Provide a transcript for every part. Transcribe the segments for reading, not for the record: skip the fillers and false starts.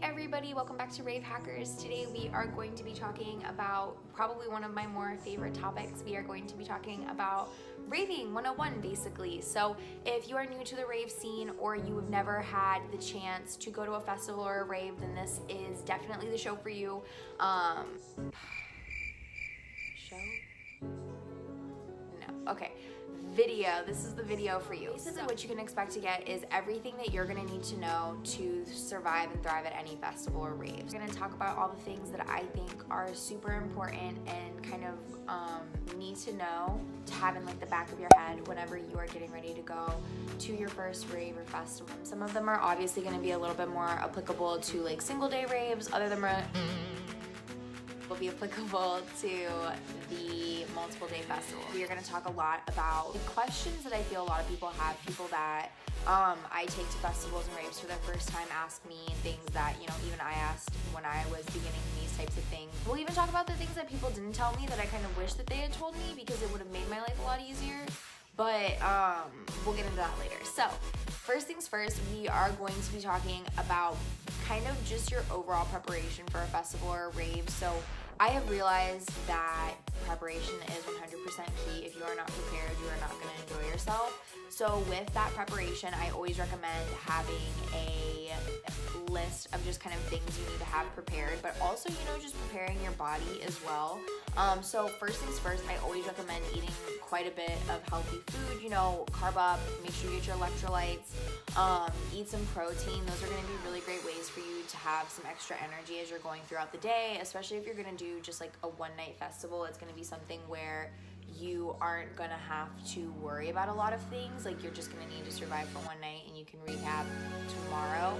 everybody, welcome back to Rave Hackers. Today we are going to be talking about probably one of my more favorite topics. We are going to be talking about raving 101 basically. So if you are new to the rave scene or you have never had the chance to go to a festival or a rave, then this is definitely the show for you. Video. This is the video for you. Basically what you can expect to get is everything that you're gonna need to know to survive and thrive at any festival or rave. We're gonna talk about all the things that I think are super important and kind of need to know to have in like the back of your head whenever you are getting ready to go to your first rave or festival. Some of them are obviously gonna be a little bit more applicable to like single day raves, other than will be applicable to the multiple day festival. We are going to talk a lot about the questions that I feel a lot of people have. People that I take to festivals and raves for the first time ask me things that, you know, even I asked when I was beginning these types of things. We'll even talk about the things that people didn't tell me that I kind of wish that they had told me because it would have made my life a lot easier. But we'll get into that later. So first things first, we are going to be talking about kind of just your overall preparation for a festival or a rave. So I have realized that preparation is 100% key. If you are not prepared, you are not going to enjoy yourself. So with that preparation, I always recommend having a list of just kind of things you need to have prepared, but also, you know, just preparing your body as well. So first things first, I always recommend eating quite a bit of healthy food, you know, carb up, make sure you get your electrolytes, eat some protein. Those are going to be really great ways for you to have some extra energy as you're going throughout the day, especially if you're going to do just like a one-night festival. It's going to be something where you aren't gonna have to worry about a lot of things. Like, you're just gonna need to survive for one night and you can recap tomorrow.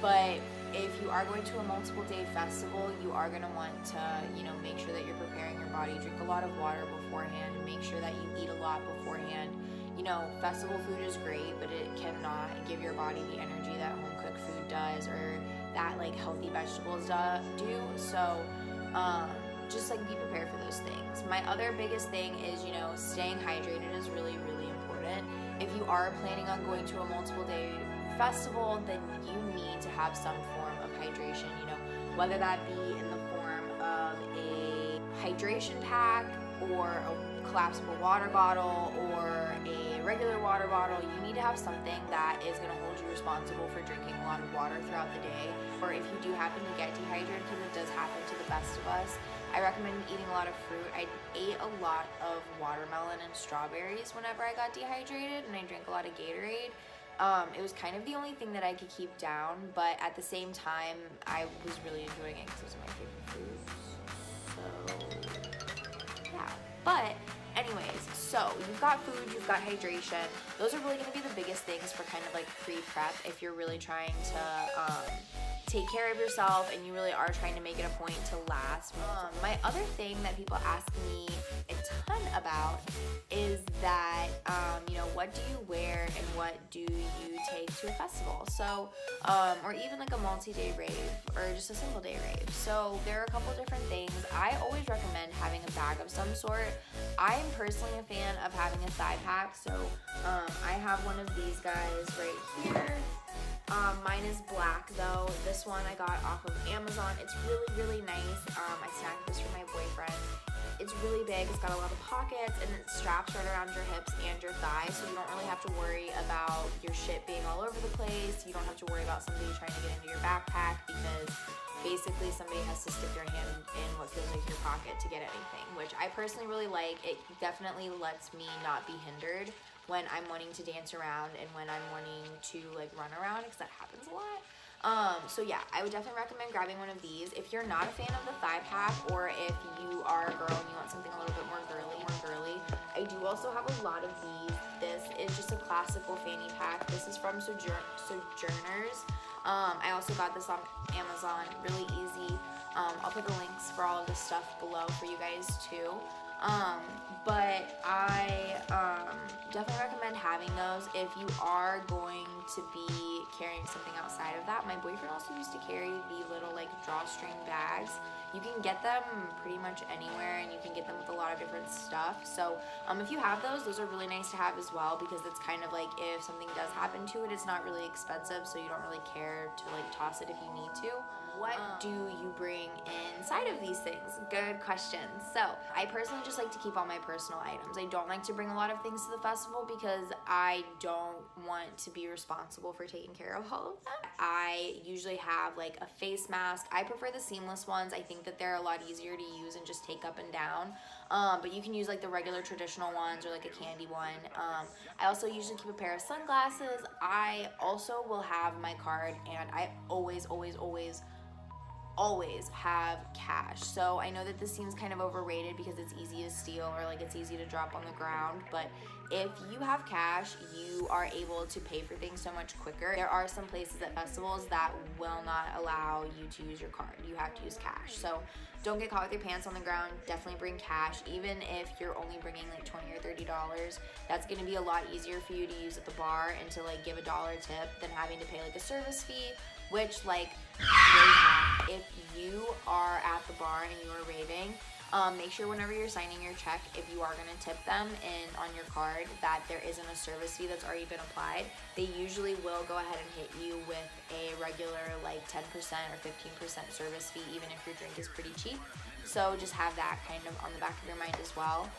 But if you are going to a multiple day festival, you are gonna want to, you know, make sure that you're preparing your body. Drink a lot of water beforehand and make sure that you eat a lot beforehand. You know, festival food is great, but it cannot give your body the energy that home cooked food does or that like healthy vegetables do. So just like be prepared for those things. My other biggest thing is, you know, staying hydrated is really, really important. If you are planning on going to a multiple day festival, then you need to have some form of hydration, you know, whether that be in the form of a hydration pack or a collapsible water bottle or a regular water bottle. You need to have something that is going to hold you responsible for drinking a lot of water throughout the day. Or if you do happen to get dehydrated, because it does happen to the best of us, I recommend eating a lot of fruit. I ate a lot of watermelon and strawberries whenever I got dehydrated, and I drank a lot of Gatorade. It was kind of the only thing that I could keep down, but at the same time, I was really enjoying it because it was my favorite food. So, yeah. But anyways, so you've got food, you've got hydration. Those are really going to be the biggest things for kind of like pre-prep if you're really trying to take care of yourself and you really are trying to make it a point to last. My other thing that people ask me a ton about is that, you know, what do you wear and what do you take to a festival? So, or even like a multi-day rave or just a single day rave. So there are a couple different things. I always recommend having a bag of some sort. I'm personally a fan of having a thigh pack. So I have one of these guys right here. Mine is black though. This one I got off of Amazon. It's really, really nice. I snagged this for my boyfriend. It's really big. It's got a lot of pockets and it straps right around your hips and your thighs, so you don't really have to worry about your shit being all over the place. You don't have to worry about somebody trying to get into your backpack because basically somebody has to stick their hand in what feels like your pocket to get anything, which I personally really like. It definitely lets me not be hindered when I'm wanting to dance around and when I'm wanting to like run around, because that happens a lot. So yeah, I would definitely recommend grabbing one of these. If you're not a fan of the thigh pack, or if you are a girl and you want something a little bit more girly, I do also have a lot of these. This is just a classical fanny pack. This is from Sojourners. I also got this on Amazon, really easy. I'll put the links for all of this stuff below for you guys too. But I definitely recommend having those if you are going to be carrying something outside of that. My boyfriend also used to carry the little like drawstring bags. You can get them pretty much anywhere, and you can get them with a lot of different stuff. So if you have those are really nice to have as well, because it's kind of like if something does happen to it, it's not really expensive, so you don't really care to like toss it if you need to. What do you bring inside of these things? Good question. So I personally just like to keep all my personal items. I don't like to bring a lot of things to the festival because I don't want to be responsible for taking care of all of them. I usually have like a face mask. I prefer the seamless ones. I think that they're a lot easier to use and just take up and down. But you can use like the regular traditional ones or like a candy one. I also usually keep a pair of sunglasses. I also will have my card, and I always have cash. So I know that this seems kind of overrated because it's easy to steal or like it's easy to drop on the ground, but if you have cash, you are able to pay for things so much quicker. There are some places at festivals that will not allow you to use your card. You have to use cash. So don't get caught with your pants on the ground. Definitely bring cash. Even if you're only bringing like $20 or $30, that's gonna be a lot easier for you to use at the bar and to like give $1 tip than having to pay like a service fee, which like RAVEHACK, if you are at the bar and you are raving, make sure whenever you're signing your check, if you are going to tip them on your card, that there isn't a service fee that's already been applied. They usually will go ahead and hit you with a regular like 10% or 15% service fee, even if your drink is pretty cheap. So just have that kind of on the back of your mind as well.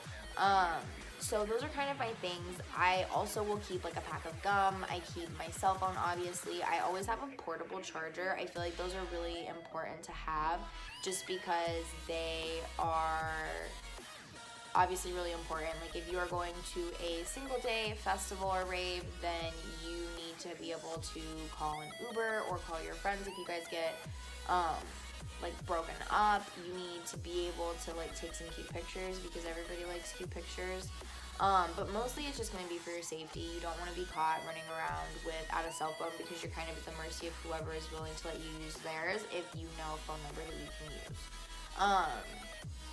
So those are kind of my things. I also will keep like a pack of gum. I keep my cell phone, obviously. I always have a portable charger. I feel like those are really important to have just because they are obviously really important. Like if you are going to a single day festival or rave, then you need to be able to call an Uber or call your friends if you guys get like broken up. You need to be able to like take some cute pictures because everybody likes cute pictures. But mostly it's just going to be for your safety. You don't want to be caught running around without a cell phone because you're kind of at the mercy of whoever is willing to let you use theirs if you know a phone number that you can use.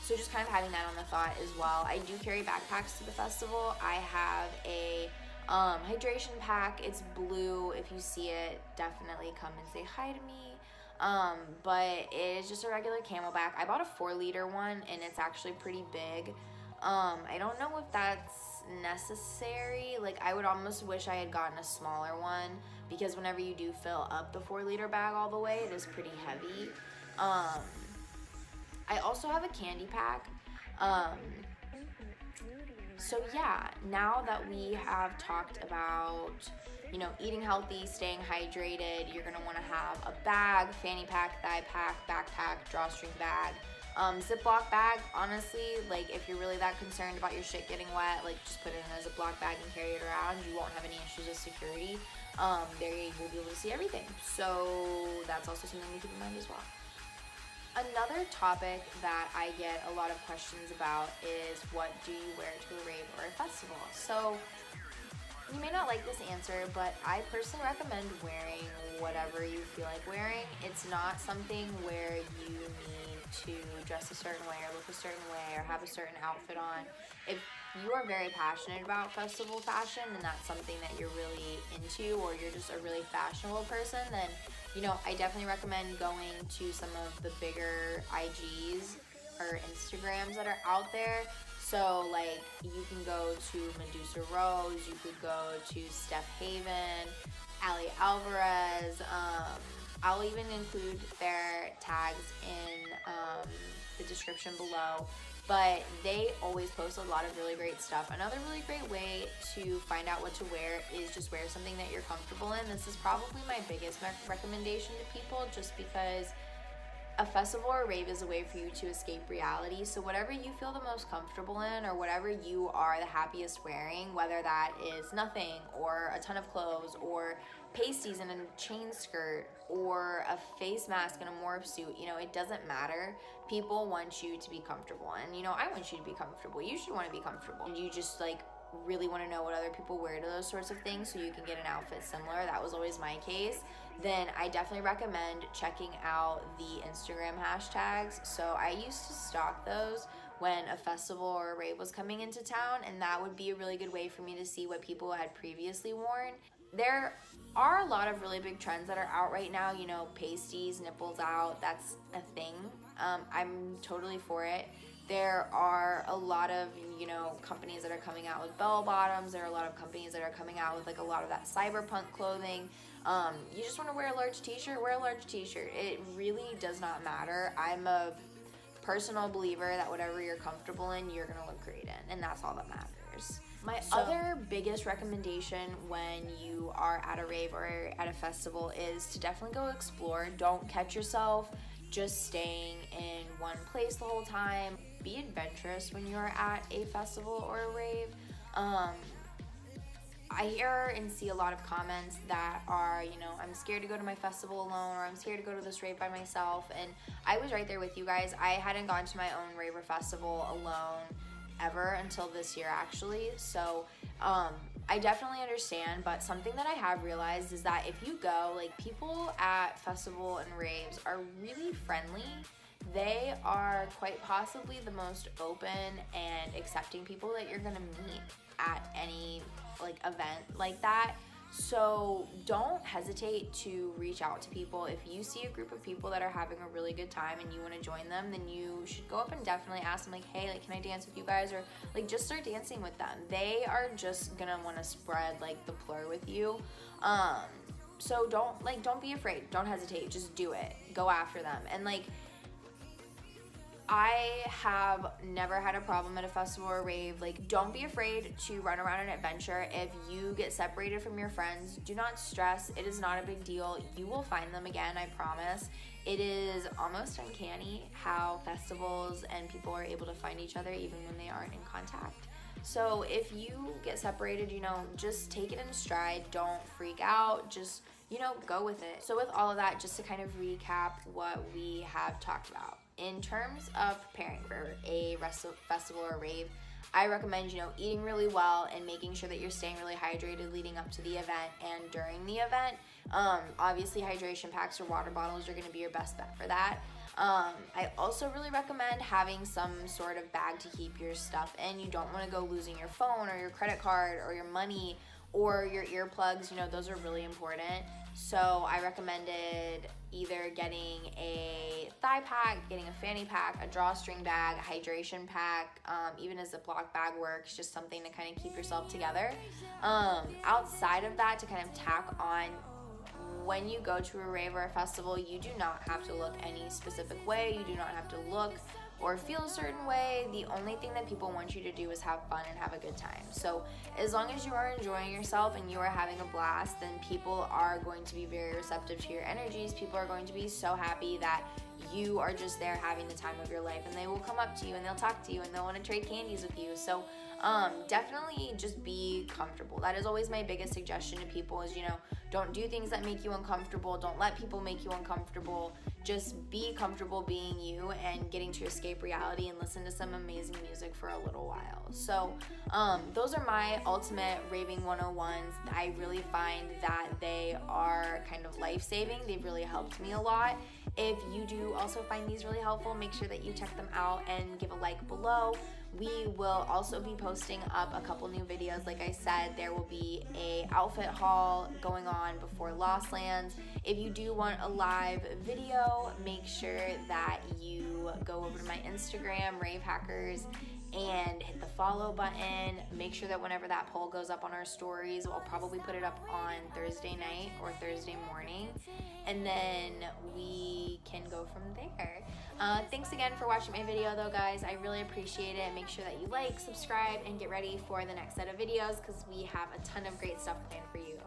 So just kind of having that on the thought as well. I do carry backpacks to the festival. I have a hydration pack. It's blue. If you see it, definitely come and say hi to me. But it is just a regular Camelback. I bought a 4-liter one and it's actually pretty big. I don't know if that's necessary. Like I would almost wish I had gotten a smaller one because whenever you do fill up the 4-liter bag all the way, it is pretty heavy. I also have a candy pack. So yeah, now that we have talked about, you know, eating healthy, staying hydrated, you're gonna wanna have a bag, fanny pack, thigh pack, backpack, drawstring bag, Ziploc bag. Honestly, like if you're really that concerned about your shit getting wet, like just put it in a Ziploc bag and carry it around. You won't have any issues with security. There you'll be able to see everything. So that's also something to keep in mind as well. Another topic that I get a lot of questions about is what do you wear to a rave or a festival? So you may not like this answer, but I personally recommend wearing whatever you feel like wearing. It's not something where you need to dress a certain way or look a certain way or have a certain outfit on. If you are very passionate about festival fashion and that's something that you're really into, or you're just a really fashionable person, then you know, I definitely recommend going to some of the bigger IGs or Instagrams that are out there. So like you can go to Medusa Rose, you could go to Steph Haven, Ali Alvarez. I'll even include their tags in the description below. But they always post a lot of really great stuff. Another really great way to find out what to wear is just wear something that you're comfortable in. This is probably my biggest recommendation to people, just because a festival or rave is a way for you to escape reality. So whatever you feel the most comfortable in, or whatever you are the happiest wearing, whether that is nothing or a ton of clothes or pasties and a chain skirt or a face mask and a morph suit, you know, it doesn't matter. People want you to be comfortable, and you know, I want you to be comfortable. You should want to be comfortable. And you just like really want to know what other people wear to those sorts of things so you can get an outfit similar. That was always my case. Then I definitely recommend checking out the Instagram hashtags. So I used to stalk those when a festival or a rave was coming into town, and that would be a really good way for me to see what people had previously worn. there are a lot of really big trends that are out right now, you know, pasties, nipples out, that's a thing. I'm totally for it. There are a lot of, you know, companies that are coming out with bell bottoms. There are a lot of companies that are coming out with like a lot of that cyberpunk clothing. You just want to wear a large t-shirt, wear a large t-shirt. It really does not matter. I'm a personal believer that whatever you're comfortable in, you're gonna look great in, and that's all that matters. My other biggest recommendation when you are at a rave or at a festival is to definitely go explore. Don't catch yourself just staying in one place the whole time. Be adventurous when you're at a festival or a rave. I hear and see a lot of comments that are, you know, I'm scared to go to my festival alone, or I'm scared to go to this rave by myself, and I was right there with you guys. I hadn't gone to my own rave or festival alone ever until this year, actually, so I definitely understand, but something that I have realized is that if you go, like, people at festival and raves are really friendly. They are quite possibly the most open and accepting people that you're gonna meet at any like event like that. So don't hesitate to reach out to people. If you see a group of people that are having a really good time and you want to join them, then you should go up and definitely ask them, like, hey, like, can I dance with you guys? Or like, just start dancing with them. They are just gonna want to spread like the plur with you. So don't be afraid. Don't hesitate. Just do it. Go after them. And like, I have never had a problem at a festival or rave. Like, don't be afraid to run around an adventure. If you get separated from your friends, do not stress. It is not a big deal. You will find them again, I promise. It is almost uncanny how festivals and people are able to find each other even when they aren't in contact. So if you get separated, you know, just take it in stride. Don't freak out. Just, you know, go with it. So with all of that, just to kind of recap what we have talked about. In terms of preparing for a festival or rave, I recommend, you know, eating really well and making sure that you're staying really hydrated leading up to the event and during the event. Obviously, hydration packs or water bottles are going to be your best bet for that. I also really recommend having some sort of bag to keep your stuff in. You don't want to go losing your phone or your credit card or your money or your earplugs. You know, those are really important. So I recommended either getting a thigh pack, getting a fanny pack, a drawstring bag, a hydration pack, even a Ziploc bag works, just something to kind of keep yourself together. Outside of that, to kind of tack on, when you go to a rave or a festival, you do not have to look any specific way. You do not have to look or feel a certain way. The only thing that people want you to do is have fun and have a good time. So as long as you are enjoying yourself and you are having a blast, then people are going to be very receptive to your energies. People are going to be so happy that you are just there having the time of your life, and they will come up to you and they'll talk to you and they'll want to trade candies with you. So definitely just be comfortable. That is always my biggest suggestion to people is, you know, don't do things that make you uncomfortable. Don't let people make you uncomfortable. Just be comfortable being you and getting to escape reality and listen to some amazing music for a little while. So those are my ultimate raving 101s. I really find that they are kind of life-saving. They've really helped me a lot. If you do also find these really helpful, make sure that you check them out and give a like below. We will also be posting up a couple new videos. Like I said, there will be a outfit haul going on before Lost Lands. If you do want a live video, make sure that you go over to my Instagram, RAVEHACKers, and hit the follow button. Make sure that whenever that poll goes up on our stories, I'll probably put it up on Thursday night or Thursday morning, and then we can go from there. Thanks again for watching my video though, guys. I really appreciate it. Make sure that you like, subscribe, and get ready for the next set of videos because we have a ton of great stuff planned for you.